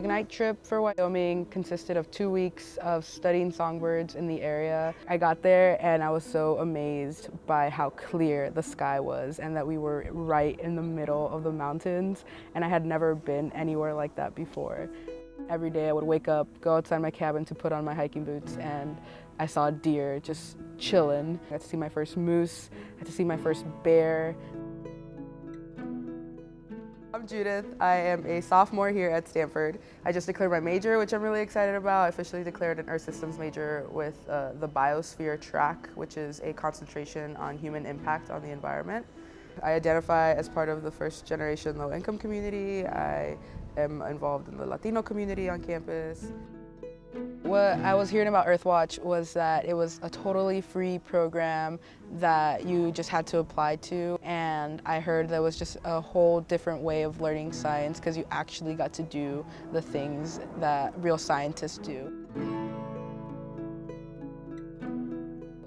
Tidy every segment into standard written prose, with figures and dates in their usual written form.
overnight trip for Wyoming consisted of 2 weeks of studying songbirds in the area. I got there and I was so amazed by how clear the sky was and that we were right in the middle of the mountains, and I had never been anywhere like that before. Every day I would wake up, go outside my cabin to put on my hiking boots, and I saw a deer just chilling. I got to see my first moose, I got to see my first bear. I'm Judith. I am a sophomore here at Stanford. I just declared my major, which I'm really excited about. I officially declared an Earth Systems major with the Biosphere track, which is a concentration on human impact on the environment. I identify as part of the first generation low-income community. I am involved in the Latino community on campus. What I was hearing about Earthwatch was that it was a totally free program that you just had to apply to, and I heard there was just a whole different way of learning science because you actually got to do the things that real scientists do.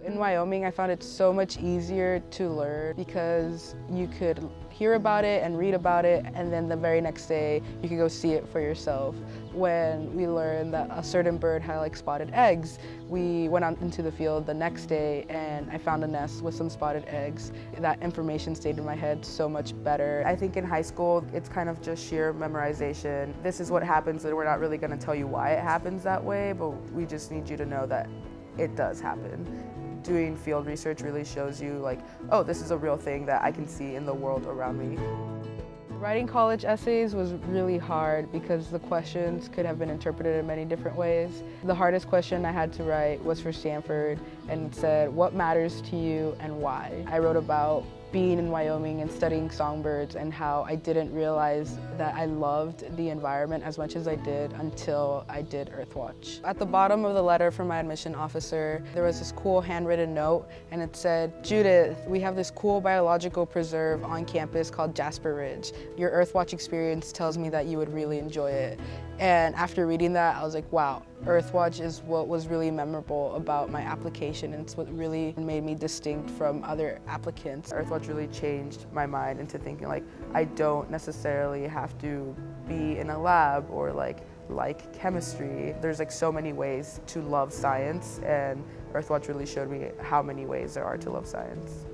In Wyoming, I found it so much easier to learn because you could hear about it and read about it, and then the very next day you could go see it for yourself. When we learned that a certain bird had like spotted eggs, we went out into the field the next day and I found a nest with some spotted eggs. That information stayed in my head so much better. I think in high school it's kind of just sheer memorization. This is what happens, and we're not really going to tell you why it happens that way, but we just need you to know that it does happen. Doing field research really shows you like, oh, this is a real thing that I can see in the world around me. Writing college essays was really hard because the questions could have been interpreted in many different ways. The hardest question I had to write was for Stanford, and it said, what matters to you and why? I wrote about being in Wyoming and studying songbirds and how I didn't realize that I loved the environment as much as I did until I did Earthwatch. At the bottom of the letter from my admission officer, there was this cool handwritten note, and it said, Judith, we have this cool biological preserve on campus called Jasper Ridge. Your Earthwatch experience tells me that you would really enjoy it. And after reading that, I was like, wow, Earthwatch is what was really memorable about my application, and it's what really made me distinct from other applicants. Earthwatch really changed my mind into thinking like, I don't necessarily have to be in a lab or like chemistry. There's like so many ways to love science, and Earthwatch really showed me how many ways there are to love science.